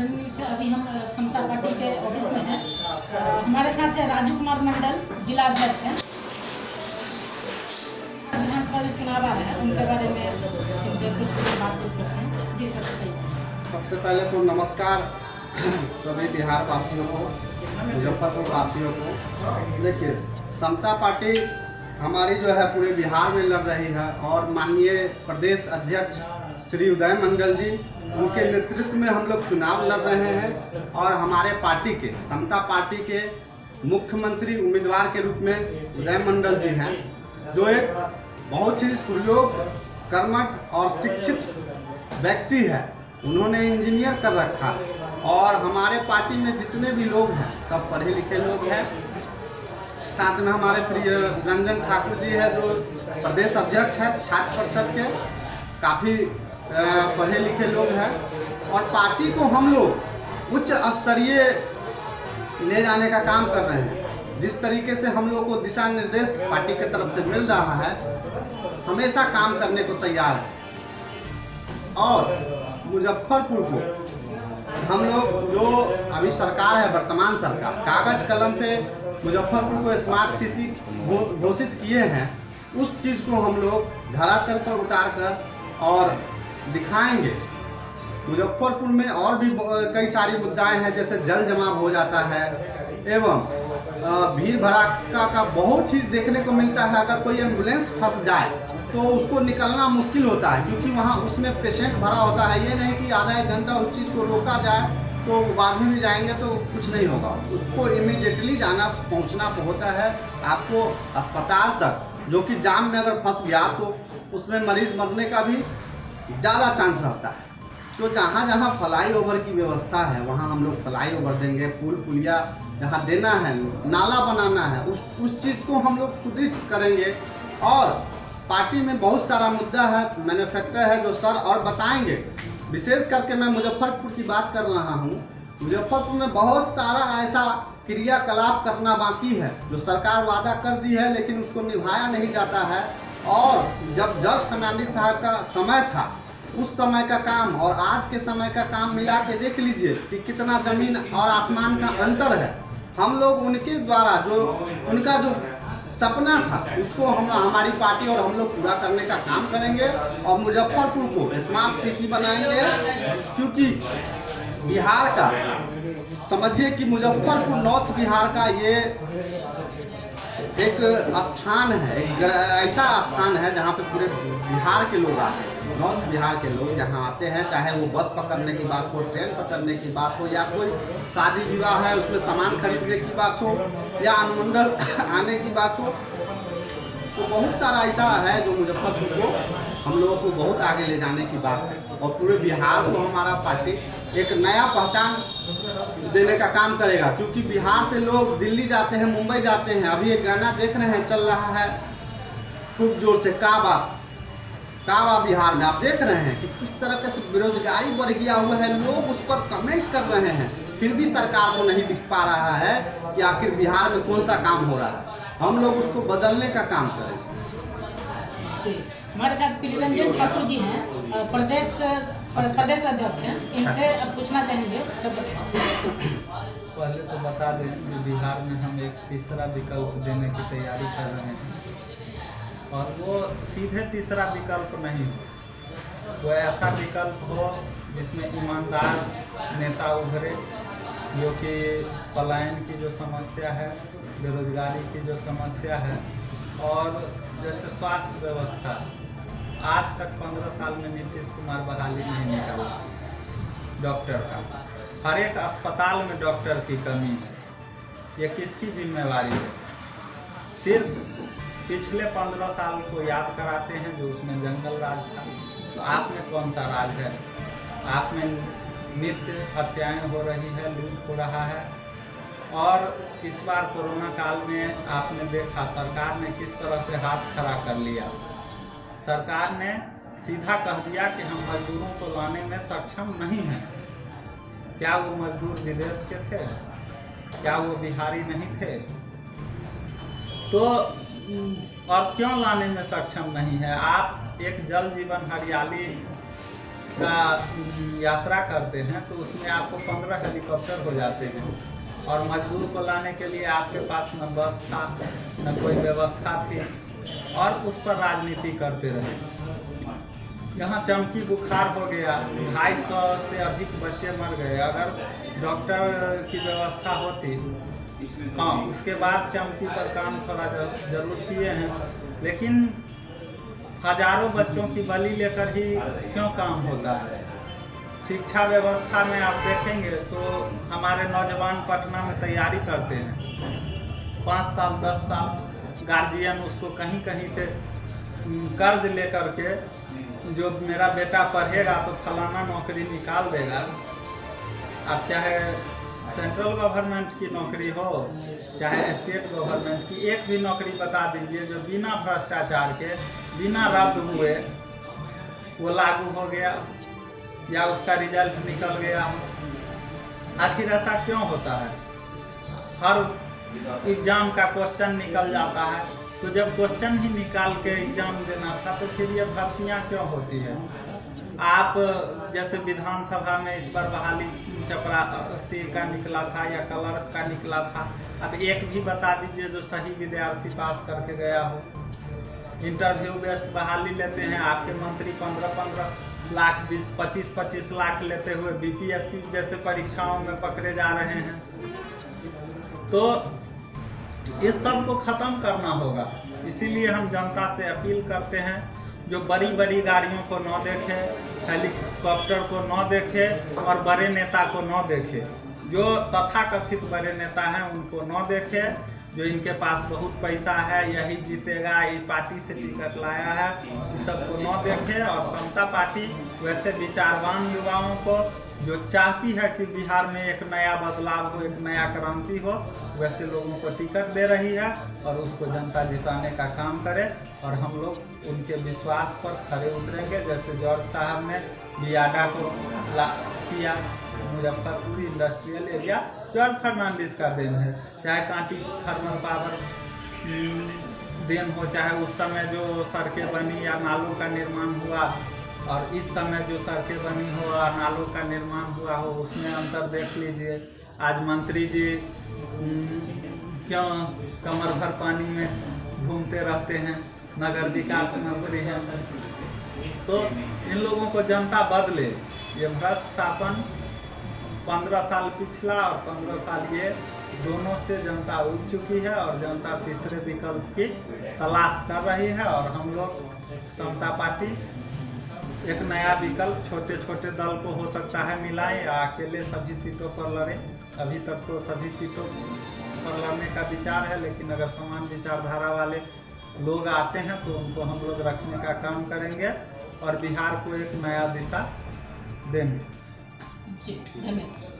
News से अभी हम समता पार्टी के ऑफिस में हैं। हमारे साथ है राजू कुमार मंडल, जिला अध्यक्ष हैं। विधानसभा जो चुनाव आ रहे हैं उनके बारे में इनसे कुछ बातचीत करते हैं। जी सर बताइए। सबसे पहले तो नमस्कार सभी बिहार वासियों को, मुजफ्फरपुर वासियों को। देखिए, समता पार्टी हमारी जो है पूरे बिहार में लड़ रही है और माननीय प्रदेश अध्यक्ष श्री उदय मंडल जी, उनके नेतृत्व में हम लोग चुनाव लड़ रहे हैं। और हमारे पार्टी के, समता पार्टी के मुख्यमंत्री उम्मीदवार के रूप में उदय मंडल जी हैं, जो एक बहुत ही सुयोग, कर्मठ और शिक्षित व्यक्ति है। उन्होंने इंजीनियर कर रखा और हमारे पार्टी में जितने भी लोग हैं सब पढ़े लिखे लोग हैं। साथ में हमारे प्रिय रंजन ठाकुर जी है, जो प्रदेश अध्यक्ष है छात्र परिषद के, काफ़ी पढ़े लिखे लोग हैं। और पार्टी को हम लोग उच्च स्तरीय ले जाने का काम कर रहे हैं। जिस तरीके से हम लोग को दिशा निर्देश पार्टी की तरफ से मिल रहा है, हमेशा काम करने को तैयार है। और मुजफ्फरपुर को हम लोग, जो अभी सरकार है, वर्तमान सरकार, कागज कलम पे मुजफ्फरपुर को स्मार्ट सिटी घोषित किए हैं, उस चीज़ को हम लोग धरातल पर उतार कर और दिखाएंगे। मुजफ्फरपुर में और भी कई सारी मुद्दाएं हैं, जैसे जल जमाव हो जाता है एवं भीड़ भड़ाका का बहुत ही देखने को मिलता है। अगर कोई एम्बुलेंस फंस जाए तो उसको निकलना मुश्किल होता है, क्योंकि वहाँ उसमें पेशेंट भरा होता है। ये नहीं कि आधा एक घंटा उस चीज़ को रोका जाए तो बाद में भी जाएंगे तो कुछ नहीं होगा। उसको इमीडिएटली जाना पहुँचना होता है आपको अस्पताल तक, जो कि जाम में अगर फंस गया तो उसमें मरीज मरने का भी ज़्यादा चांस रहता है। तो जहाँ जहाँ फ्लाईओवर की व्यवस्था है वहाँ हम लोग फ्लाईओवर देंगे। पुल पुलिया जहाँ देना है, नाला बनाना है, उस चीज़ को हम लोग सुदृढ़ करेंगे। और पार्टी में बहुत सारा मुद्दा है, मैन्युफैक्चर है, जो सर और बताएंगे। विशेष करके मैं मुजफ्फरपुर की बात कर रहा हूँ। मुजफ्फरपुर में बहुत सारा ऐसा क्रियाकलाप करना बाकी है, जो सरकार वादा कर दी है लेकिन उसको निभाया नहीं जाता है। और जब जॉर्ज फर्नांडिस साहब का समय था, उस समय का काम और आज के समय का काम मिला के देख लीजिए कि कितना ज़मीन और आसमान का अंतर है। हम लोग उनके द्वारा जो उनका जो सपना था, उसको हमारी पार्टी और हम लोग पूरा करने का काम करेंगे और मुजफ्फरपुर को स्मार्ट सिटी बनाएंगे। क्योंकि बिहार का, समझिए कि मुजफ्फरपुर नॉर्थ बिहार का ये एक स्थान है, एक ऐसा स्थान है जहाँ पे पूरे बिहार के लोग आते हैं। नॉर्थ बिहार के लोग यहाँ आते हैं, चाहे वो बस पकड़ने की बात हो, ट्रेन पकड़ने की बात हो, या कोई शादी विवाह है उसमें सामान खरीदने की बात हो, या अनुमंडल आने की बात हो। तो बहुत सारा ऐसा है जो मुजफ्फरपुर को, हम लोगों को बहुत आगे ले जाने की बात है। और पूरे बिहार को हमारा पार्टी एक नया पहचान देने का काम करेगा। क्योंकि बिहार से लोग दिल्ली जाते हैं, मुंबई जाते हैं। अभी एक गाना देख रहे हैं, चल रहा है खूब जोर से, काबा काबा बिहार में। आप देख रहे हैं कि किस तरह से बेरोजगारी बढ़ गया हुआ है। लोग उस पर कमेंट कर रहे हैं, फिर भी सरकार को नहीं दिख पा रहा है कि आखिर बिहार में कौन सा काम हो रहा है। हम लोग उसको बदलने का काम करें। हमारे साथ प्रिय रंजन ठाकुर जी हैं, प्रदेश अध्यक्ष हैं। इनसे अब पूछना चाहेंगे। पहले तो बता दें कि बिहार में हम एक तीसरा विकल्प देने की तैयारी कर रहे हैं, और वो सीधे तीसरा विकल्प नहीं, वो ऐसा विकल्प हो जिसमें ईमानदार नेता उभरे, जो कि पलायन की जो समस्या है, बेरोजगारी की जो समस्या है, और जैसे स्वास्थ्य व्यवस्था, आज तक 15 साल में नीतीश कुमार बहाली नहीं निकाला डॉक्टर का। हर एक अस्पताल में डॉक्टर की कमी है। ये किसकी जिम्मेवारी है? सिर्फ पिछले 15 साल को याद कराते हैं जो उसमें जंगल राज था। तो आप में कौन सा राज है? आप में नित्य हत्याएं हो रही है, लूट हो रहा है। और इस बार कोरोना काल में आपने देखा सरकार ने किस तरह से हाथ खड़ा कर लिया। सरकार ने सीधा कह दिया कि हम मजदूरों को लाने में सक्षम नहीं हैं। क्या वो मजदूर विदेश के थे? क्या वो बिहारी नहीं थे? तो और क्यों लाने में सक्षम नहीं है? आप एक जल जीवन हरियाली का यात्रा करते हैं तो उसमें आपको 15 हेलीकॉप्टर हो जाते हैं और मजदूर को लाने के लिए आपके पास न बस था न कोई व्यवस्था थी और उस पर राजनीति करते रहे। यहाँ चमकी बुखार हो गया, 250 से अधिक बच्चे मर गए। अगर डॉक्टर की व्यवस्था होती, हाँ, उसके बाद चमकी पर काम थोड़ा जरूर किए हैं, लेकिन हजारों बच्चों की बलि लेकर ही क्यों काम होता है। शिक्षा व्यवस्था में आप देखेंगे तो हमारे नौजवान पटना में तैयारी करते हैं, 5 साल 10 साल गार्जियन उसको कहीं कहीं से कर्ज लेकर के, जो मेरा बेटा पढ़ेगा तो फलाना नौकरी निकाल देगा। अब चाहे सेंट्रल गवर्नमेंट की नौकरी हो चाहे स्टेट गवर्नमेंट की, एक भी नौकरी बता दीजिए जो बिना भ्रष्टाचार के, बिना रद्द हुए वो लागू हो गया या उसका रिजल्ट निकल गया। आखिर ऐसा क्यों होता है? हर एग्जाम का क्वेश्चन निकल जाता है, तो जब क्वेश्चन ही निकाल के एग्जाम देना था तो फिर ये भर्तियाँ क्यों होती है? आप जैसे विधानसभा में इस बार बहाली चपरासी का निकला था या क्लर्क का निकला था, अब एक भी बता दीजिए जो सही विद्यार्थी पास करके गया हो। इंटरव्यू बेस्ड बहाली लेते हैं, आपके मंत्री 15-15 लाख 25-25 लाख लेते हुए बीपीएससी जैसे परीक्षाओं में पकड़े जा रहे हैं। तो इस सब को खत्म करना होगा। इसीलिए हम जनता से अपील करते हैं, जो बड़ी बड़ी गाड़ियों को न देखे, हेलीकॉप्टर को न देखे और बड़े नेता को न देखे, जो तथाकथित बड़े नेता हैं उनको न देखे, जो इनके पास बहुत पैसा है, यही जीतेगा, ये पार्टी से टिकट लाया है, इस सबको न देखे। और समता पार्टी वैसे विचारवान युवाओं को, जो चाहती है कि बिहार में एक नया बदलाव हो, एक नया क्रांति हो, वैसे लोगों को टिकट दे रही है और उसको जनता जिताने का काम करे। और हम लोग उनके विश्वास पर खड़े उतरेंगे। जैसे जॉर्ज साहब ने बियाडा को किया, मुजफ्फरपुर इंडस्ट्रियल एरिया जॉर्ज फर्नांडिस का देन है, चाहे कांटी थर्मल पावर देन हो, चाहे उस समय जो सड़कें बनी या नालों का निर्माण हुआ और इस समय जो सड़कें बनी हो और नालों का निर्माण हुआ हो, उसमें अंतर देख लीजिए। आज मंत्री जी क्यों कमर भर पानी में घूमते रहते हैं, नगर विकास मंत्री हैं। तो इन लोगों को जनता बदले। ये भ्रष्ट शासन 15 साल पिछला और 15 साल ये, दोनों से जनता उब चुकी है और जनता तीसरे विकल्प की तलाश कर रही है। और हम लोग समता पार्टी एक नया विकल्प छोटे छोटे दल को हो सकता है मिलाएं या अकेले सभी सीटों पर लड़ें। अभी तक तो सभी सीटों पर लड़ने का विचार है, लेकिन अगर समान विचारधारा वाले लोग आते हैं तो उनको हम लोग रखने का काम करेंगे और बिहार को एक नया दिशा देंगे। जी, धन्यवाद।